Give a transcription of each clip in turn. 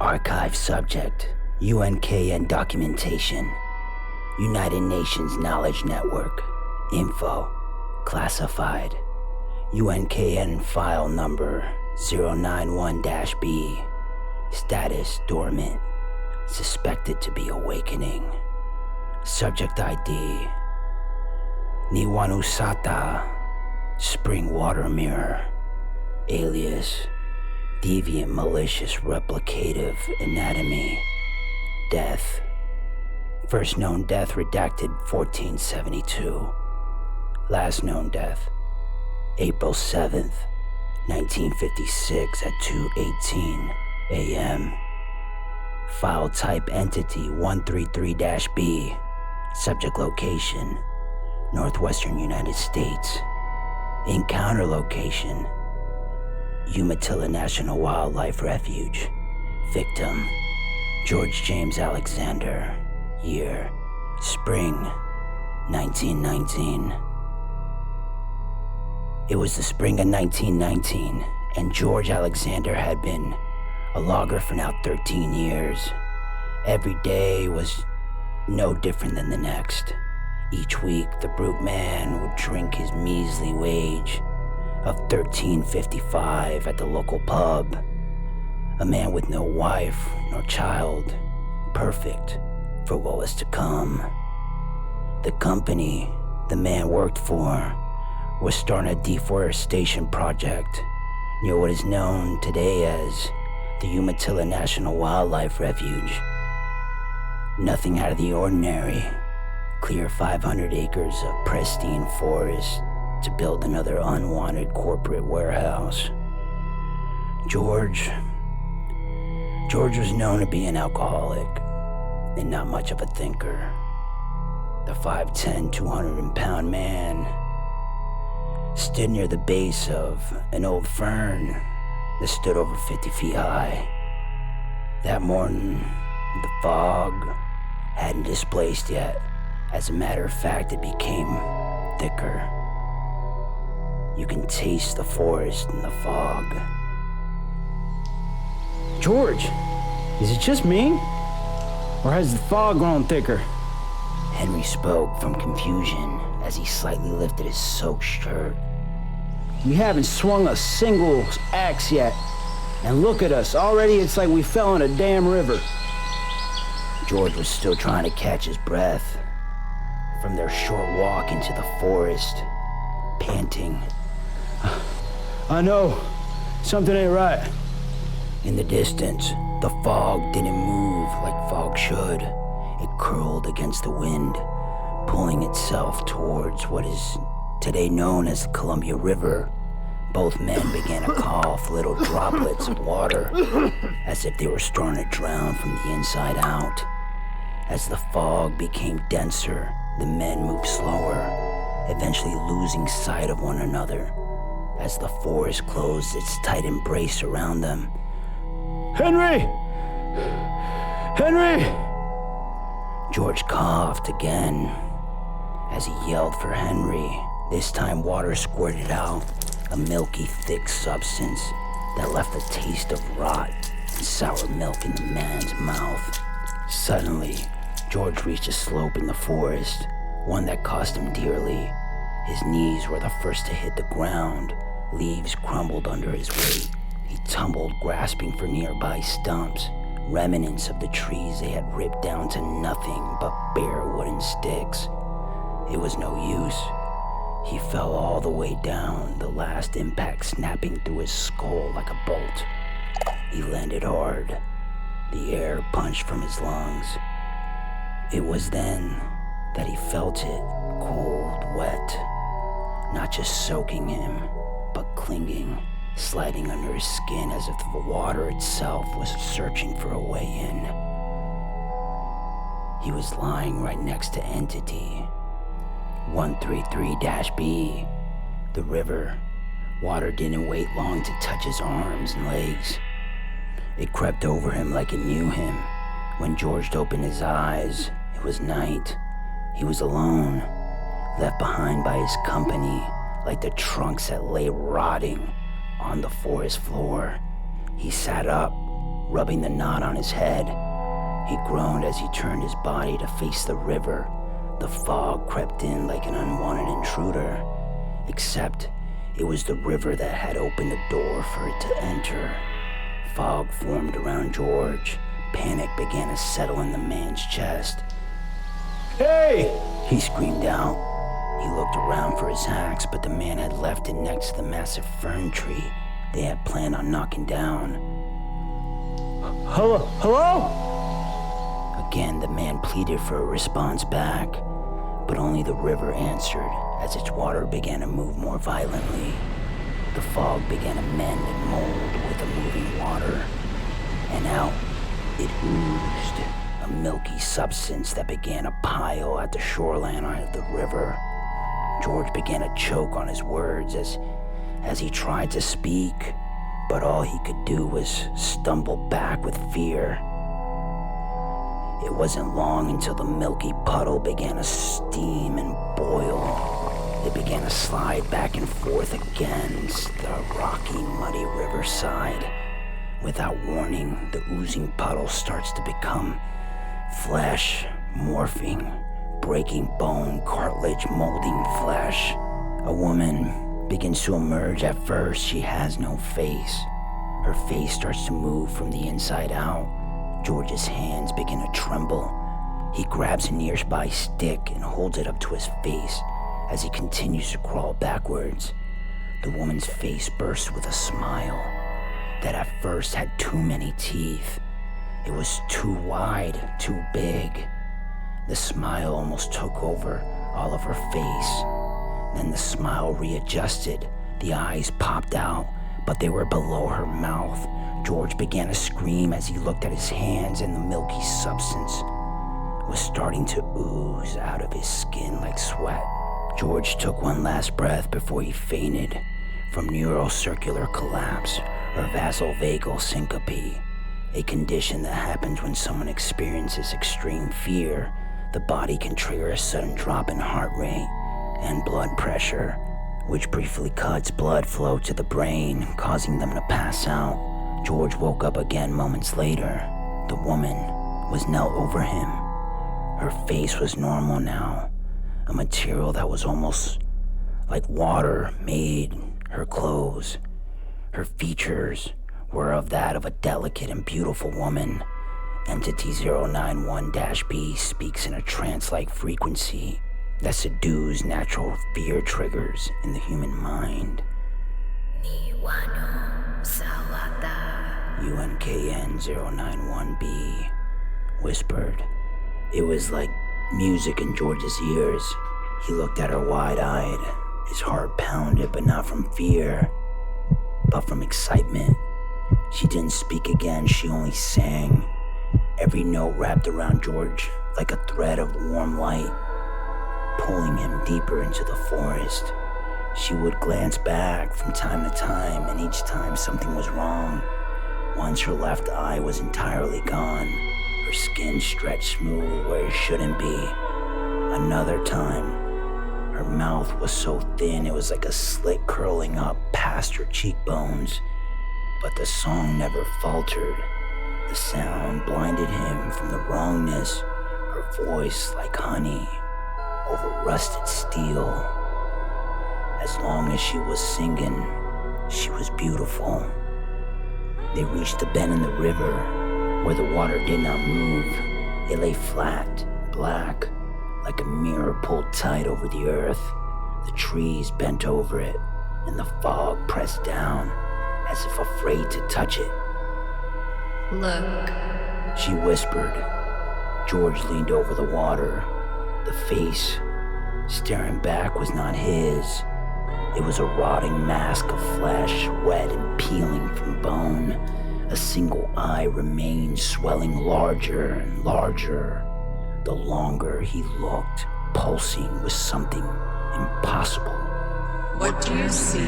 Archive subject, U.N.K.N documentation, United Nations Knowledge Network, info, classified, U.N.K.N file number 091-B, status dormant, suspected to be awakening, subject ID, Nii'wanusoa'aataa, spring water mirror, alias, deviant malicious replicative anatomy, death, first known death redacted 1472, last known death, April 7th, 1956 at 2:18 a.m. File type entity 133-B, subject location, Northwestern United States, encounter location, U.N.K.N National Wildlife Refuge, victim, George James Alexander, year, spring, 1919. It was the spring of 1919, and George Alexander had been a logger for now 13 years. Every day was no different than the next. Each week, the brute man would drink his measly wage of $13.55 at the local pub. A man with no wife nor child, perfect for what was to come. The company the man worked for was starting a deforestation project near what is known today as the U.N.K.N National Wildlife Refuge. Nothing out of the ordinary. Clear 500 acres of pristine forest to build another unwanted corporate warehouse. George was known to be an alcoholic and not much of a thinker. The 5'10", 200-pound man stood near the base of an old fern that stood over 50 feet high. That morning, the fog hadn't displaced yet. As a matter of fact, it became thicker. You can taste the forest in the fog. George, is it just me? Or has the fog grown thicker? Henry spoke from confusion as he slightly lifted his soaked shirt. We haven't swung a single axe yet. And look at us, already it's like we fell in a damn river. George was still trying to catch his breath from their short walk into the forest, panting. I know, something ain't right. In the distance, the fog didn't move like fog should. It curled against the wind, pulling itself towards what is today known as the Columbia River. Both men began to cough little droplets of water, as if they were starting to drown from the inside out. As the fog became denser, the men moved slower, eventually losing sight of one another as the forest closed its tight embrace around them. Henry! Henry! George coughed again as he yelled for Henry. This time water squirted out, a milky, thick substance that left a taste of rot and sour milk in the man's mouth. Suddenly, George reached a slope in the forest, one that cost him dearly. His knees were the first to hit the ground. Leaves crumbled under his weight. He tumbled, grasping for nearby stumps, remnants of the trees they had ripped down to nothing but bare wooden sticks. It was no use. He fell all the way down, the last impact snapping through his skull like a bolt. He landed hard. The air punched from his lungs. It was then that he felt it, cold, wet, not just soaking him, but clinging, sliding under his skin as if the water itself was searching for a way in. He was lying right next to Entity 133-B, the river. Water didn't wait long to touch his arms and legs. It crept over him like it knew him. When George opened his eyes, it was night. He was alone, left behind by his company, like the trunks that lay rotting on the forest floor. He sat up, rubbing the knot on his head. He groaned as he turned his body to face the river. The fog crept in like an unwanted intruder, except it was the river that had opened the door for it to enter. Fog formed around George. Panic began to settle in the man's chest. Hey! He screamed out. He looked around for his axe, but the man had left it next to the massive fern tree they had planned on knocking down. Hello? Again, the man pleaded for a response back, but only the river answered as its water began to move more violently. The fog began to mend and mold with the moving water, and out it oozed, a milky substance that began to pile at the shoreline of the river. George began to choke on his words as he tried to speak, but all he could do was stumble back with fear. It wasn't long until the milky puddle began to steam and boil. It began to slide back and forth against the rocky, muddy riverside. Without warning, the oozing puddle starts to become flesh, morphing, breaking bone, cartilage, molding flesh. A woman begins to emerge. At first, she has no face. Her face starts to move from the inside out. George's hands begin to tremble. He grabs a nearby stick and holds it up to his face as he continues to crawl backwards. The woman's face bursts with a smile that at first had too many teeth. It was too wide, too big. The smile almost took over all of her face. Then the smile readjusted. The eyes popped out, but they were below her mouth. George began to scream as he looked at his hands, and the milky substance was starting to ooze out of his skin like sweat. George took one last breath before he fainted from neurocircular collapse or vasovagal syncope, a condition that happens when someone experiences extreme fear. The body can trigger a sudden drop in heart rate and blood pressure, which briefly cuts blood flow to the brain, causing them to pass out. George woke up again moments later. The woman was knelt over him. Her face was normal now. A material that was almost like water made her clothes. Her features were of that of a delicate and beautiful woman. Entity 091-B speaks in a trance-like frequency that subdues natural fear triggers in the human mind. Nii'wanusoa'aataa. U.N.K.N 091-B whispered. It was like music in George's ears. He looked at her wide-eyed. His heart pounded, but not from fear, but from excitement. She didn't speak again, she only sang. Every note wrapped around George like a thread of warm light, pulling him deeper into the forest. She would glance back from time to time, and each time something was wrong. Once her left eye was entirely gone, her skin stretched smooth where it shouldn't be. Another time, her mouth was so thin it was like a slit curling up past her cheekbones. But the song never faltered. The sound blinded him from the wrongness. Her voice like honey over rusted steel. As long as she was singing, she was beautiful. They reached a bend in the river where the water did not move. It lay flat, black, like a mirror pulled tight over the earth. The trees bent over it, and the fog pressed down as if afraid to touch it. Look, She whispered. George leaned over the water. The face staring back was not his. It was a rotting mask of flesh, wet and peeling from bone. A single eye remained, swelling larger and larger. The longer he looked, pulsing with something impossible. what do you see?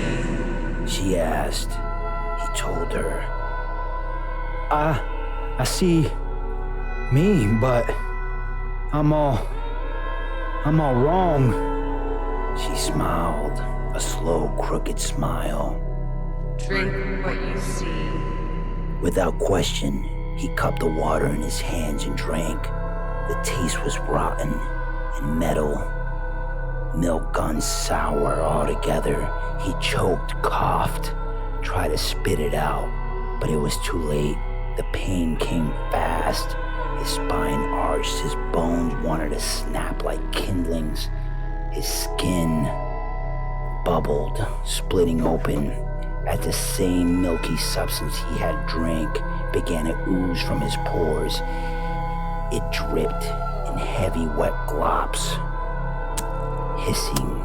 She asked. He told her. I see me, but I'm all wrong. She smiled, a slow, crooked smile. Drink what you see. Without question, he cupped the water in his hands and drank. The taste was rotten and metal. Milk gone sour altogether. He choked, coughed, tried to spit it out, but it was too late. The pain came fast. His spine arched, his bones wanted to snap like kindlings. His skin bubbled, splitting open. As the same milky substance he had drank began to ooze from his pores, it dripped in heavy, wet glops, hissing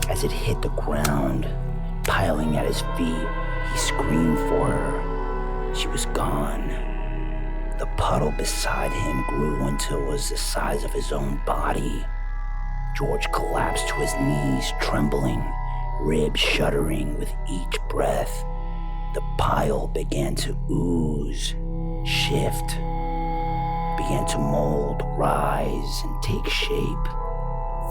as it hit the ground. Piling at his feet, he screamed for her. She was gone. The puddle beside him grew until it was the size of his own body. George collapsed to his knees, trembling, ribs shuddering with each breath. The pile began to ooze, shift, began to mold, rise, and take shape.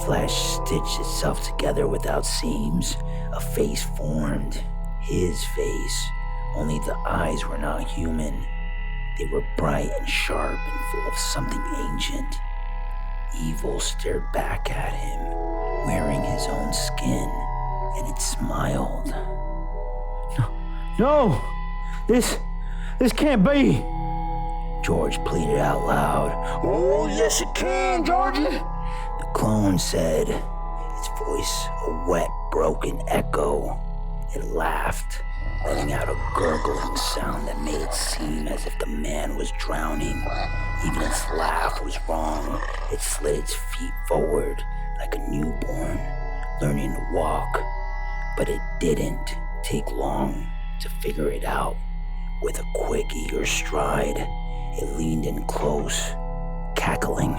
Flesh stitched itself together without seams. A face formed, his face, only the eyes were not human. They were bright and sharp and full of something ancient. Evil stared back at him, wearing his own skin, and it smiled. No! This can't be! George pleaded out loud. Oh, yes it can, Georgie! The clone said, its voice a wet, broken echo. It laughed, letting out a gurgling sound that made it seem as if the man was drowning. Even its laugh was wrong. It slid its feet forward like a newborn, learning to walk. But it didn't take long to figure it out. With a quick, eager stride, it leaned in close, cackling.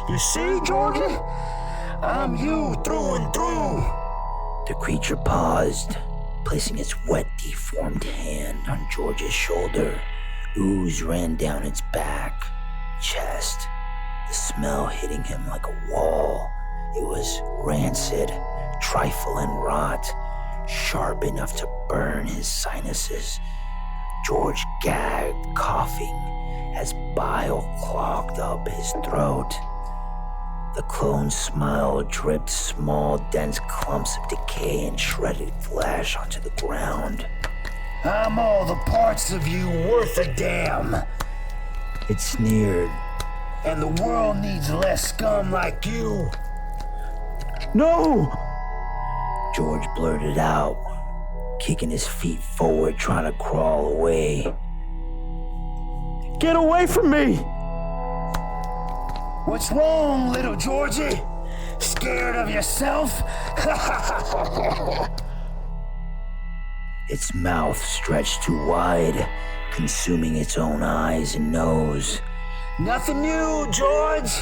You see, Georgie? I'm you through and through. The creature paused, placing its wet, deformed hand on George's shoulder. Ooze ran down its back, chest, the smell hitting him like a wall. It was rancid, trifle and rot, sharp enough to burn his sinuses. George gagged, coughing, as bile clogged up his throat. The clone's smile dripped small, dense clumps of decay and shredded flesh onto the ground. I'm all the parts of you worth a damn. It sneered. And the world needs less scum like you. No! George blurted out, kicking his feet forward, trying to crawl away. Get away from me! What's wrong, little Georgie? Scared of yourself? Its mouth stretched too wide, consuming its own eyes and nose. Nothing new, George!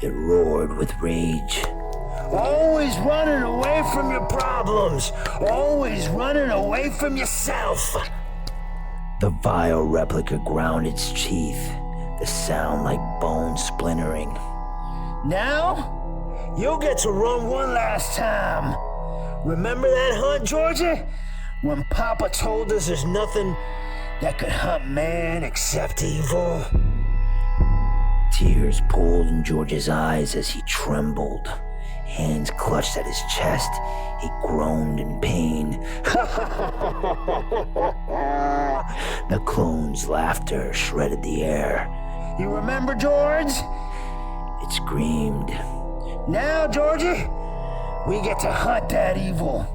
It roared with rage. Always running away from your problems. Always running away from yourself. The vile replica ground its teeth, the sound like bone splintering. Now, you'll get to run one last time. Remember that hunt, Georgie? When Papa told us there's nothing that could hunt man except evil. Tears pooled in George's eyes as he trembled. Hands clutched at his chest. He groaned in pain. The clone's laughter shredded the air. You remember, George? It screamed. Now, Georgie, we get to hunt that evil.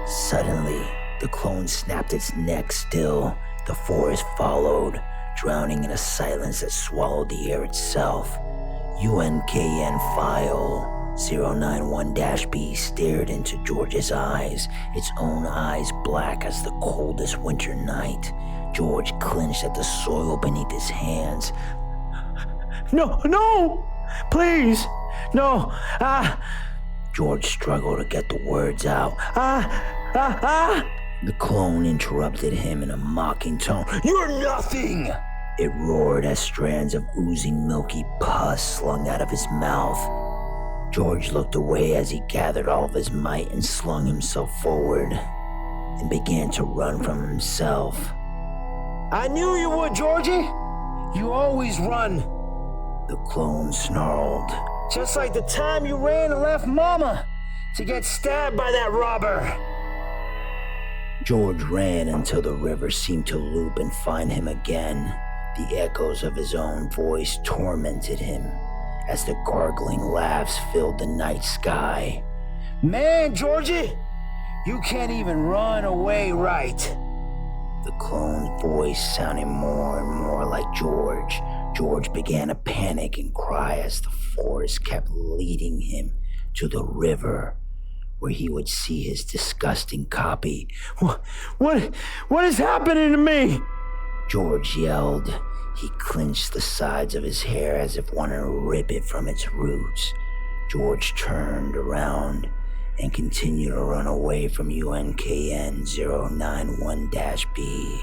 Suddenly, the clone snapped its neck still. The forest followed, drowning in a silence that swallowed the air itself. U.N.K.N. file 091-B stared into George's eyes, its own eyes black as the coldest winter night. George clenched at the soil beneath his hands. No! Please! No! George struggled to get the words out. The clone interrupted him in a mocking tone. You're nothing! It roared as strands of oozing milky pus slung out of his mouth. George looked away as he gathered all of his might and slung himself forward. and began to run from himself. I knew you would, Georgie. You always run. The clone snarled. Just like the time you ran and left Mama to get stabbed by that robber. George ran until the river seemed to loop and find him again. The echoes of his own voice tormented him as the gargling laughs filled the night sky. Man, Georgie, you can't even run away right. The clone's voice sounded more and more like George. George began to panic and cry as the forest kept leading him to the river, where he would see his disgusting copy. What is happening to me? George yelled. He clenched the sides of his hair as if wanting to rip it from its roots. George turned around and continued to run away from U.N.K.N. 091-B.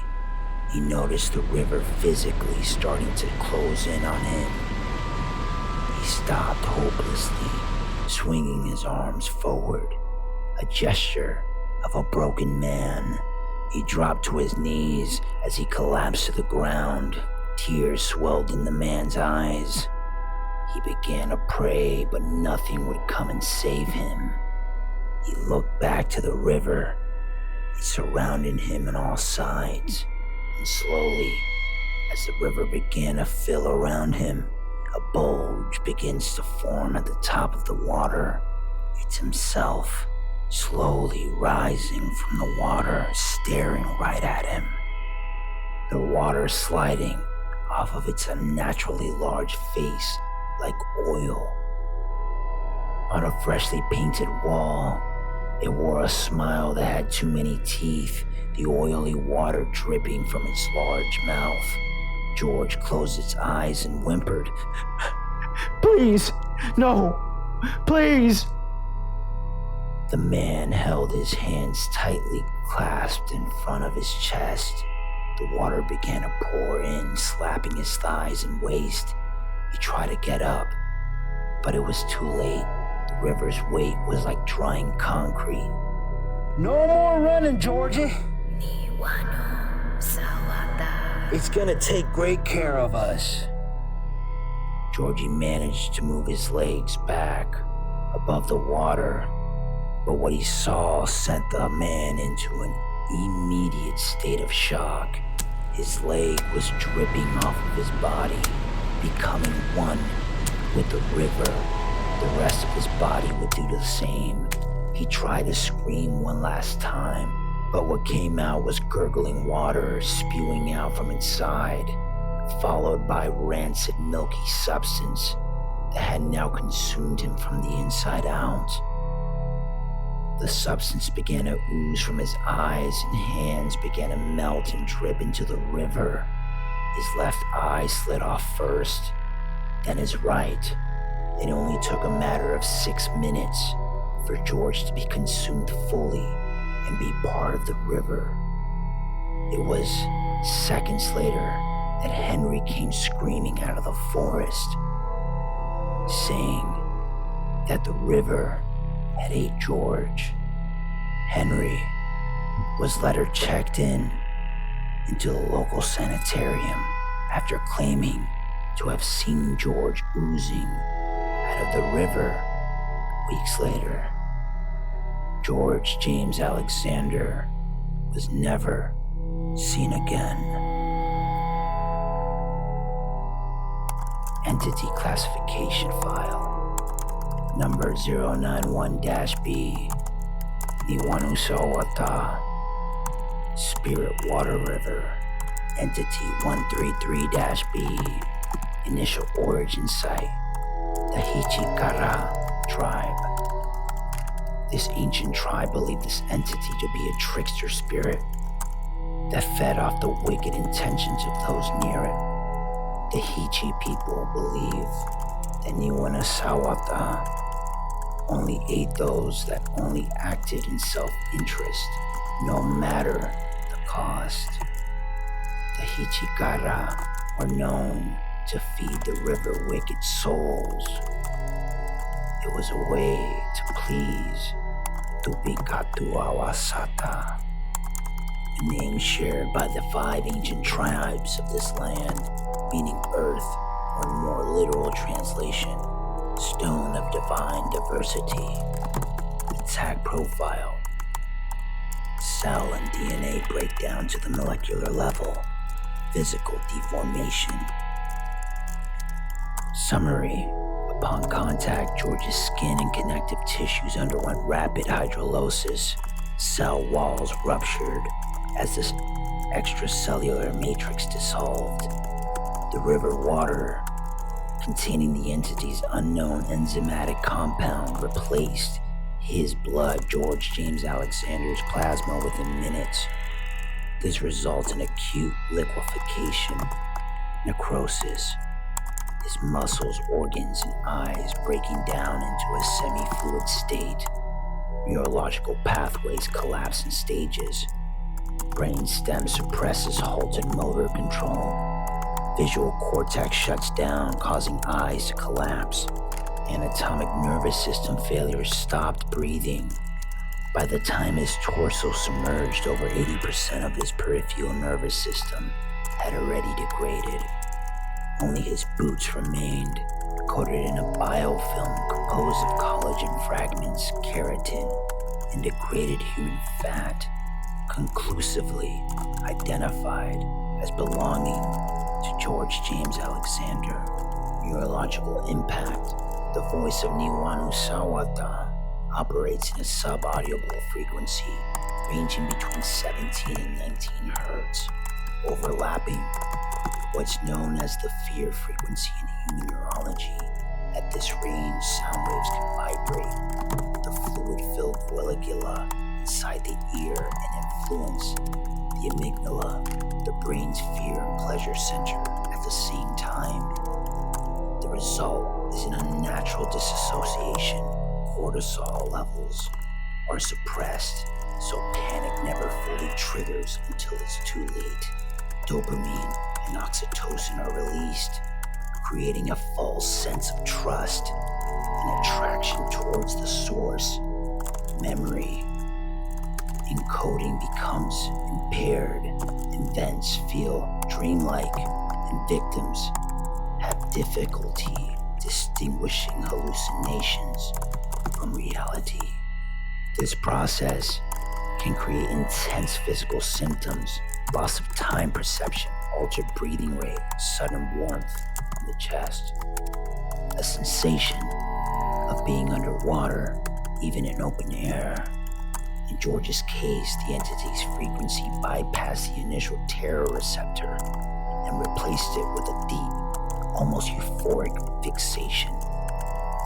He noticed the river physically starting to close in on him. He stopped hopelessly, swinging his arms forward, a gesture of a broken man. He dropped to his knees as he collapsed to the ground. Tears swelled in the man's eyes. He began to pray, but nothing would come and save him. He looked back to the river. It surrounded him on all sides, and slowly, as the river began to fill around him, a bulge begins to form at the top of the water. It's himself, slowly rising from the water, staring right at him. The water sliding off of its unnaturally large face like oil. On a freshly painted wall, it wore a smile that had too many teeth, the oily water dripping from its large mouth. George closed its eyes and whimpered, Please, no, please. The man held his hands tightly clasped in front of his chest. The water began to pour in, slapping his thighs and waist. He tried to get up, but it was too late. The river's weight was like drying concrete. No more running, Georgie. Nii'wanusoa'aataa. It's gonna take great care of us. Georgie managed to move his legs back above the water, but what he saw sent the man into an immediate state of shock. His leg was dripping off of his body, becoming one with the river. The rest of his body would do the same. He tried to scream one last time, but what came out was gurgling water spewing out from inside, followed by rancid milky substance that had now consumed him from the inside out. The substance began to ooze from his eyes, and hands began to melt and drip into the river. His left eye slid off first, then his right. It only took a matter of 6 minutes for George to be consumed fully and be part of the river. It was seconds later that Henry came screaming out of the forest, saying that the river had ate George. Henry was later checked into the local sanitarium after claiming to have seen George oozing out of the river weeks later. George James Alexander was never seen again. Entity classification file. Number 091-B, Nii'wanusoa'aataa, Spirit Water River, Entity 133-B, Initial Origin Site, the Hichikara tribe. This ancient tribe believed this entity to be a trickster spirit that fed off the wicked intentions of those near it. The Hichi people believe that Nii'wanusoa'aataa only ate those that only acted in self-interest, no matter the cost. The Hichikara were known to feed the river wicked souls. It was a way to please Tupikatu'awasata, a name shared by the 5 ancient tribes of this land, meaning earth, or in more literal translation, stone of divine diversity. Attack profile. Cell and DNA breakdown to the molecular level. Physical deformation. Summary. Upon contact, George's skin and connective tissues underwent rapid hydrolysis. Cell walls ruptured as this extracellular matrix dissolved. The river water, containing the entity's unknown enzymatic compound, replaced his blood, George James Alexander's plasma, within minutes. This results in acute liquefaction, necrosis, his muscles, organs, and eyes breaking down into a semi-fluid state. Neurological pathways collapse in stages. Brain stem suppresses halted motor control. Visual cortex shuts down, causing eyes to collapse. Anatomic nervous system failure stopped breathing. By the time his torso submerged, over 80% of his peripheral nervous system had already degraded. Only his boots remained, coated in a biofilm composed of collagen fragments, keratin, and degraded human fat, conclusively identified as belonging to George James Alexander. Neurological impact. The voice of Nii'wanusoa'aataa operates in a sub-audible frequency ranging between 17 and 19 hertz, overlapping what's known as the fear frequency in human neurology. At this range, sound waves can vibrate the fluid-filled follicula inside the ear and influence the amygdala, the brain's fear and pleasure center, at the same time. The result is an unnatural disassociation. Cortisol levels are suppressed, so panic never fully triggers until it's too late. Dopamine and oxytocin are released, creating a false sense of trust and attraction towards the source. Memory encoding becomes impaired, events feel dreamlike, and victims have difficulty distinguishing hallucinations from reality. This process can create intense physical symptoms, loss of time perception, altered breathing rate, sudden warmth in the chest, a sensation of being underwater, even in open air. In George's case, the entity's frequency bypassed the initial terror receptor and replaced it with a deep, almost euphoric fixation,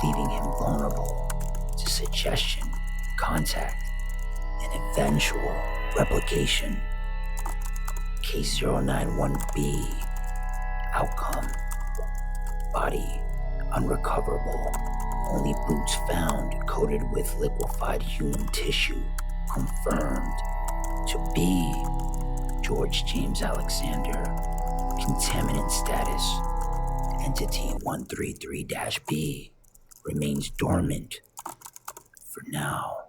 leaving him vulnerable to suggestion, contact, and eventual replication. Case 091B. Outcome. Body unrecoverable. Only boots found coated with liquefied human tissue. Confirmed to be George James Alexander. Contaminant status. Entity 133-B remains dormant for now.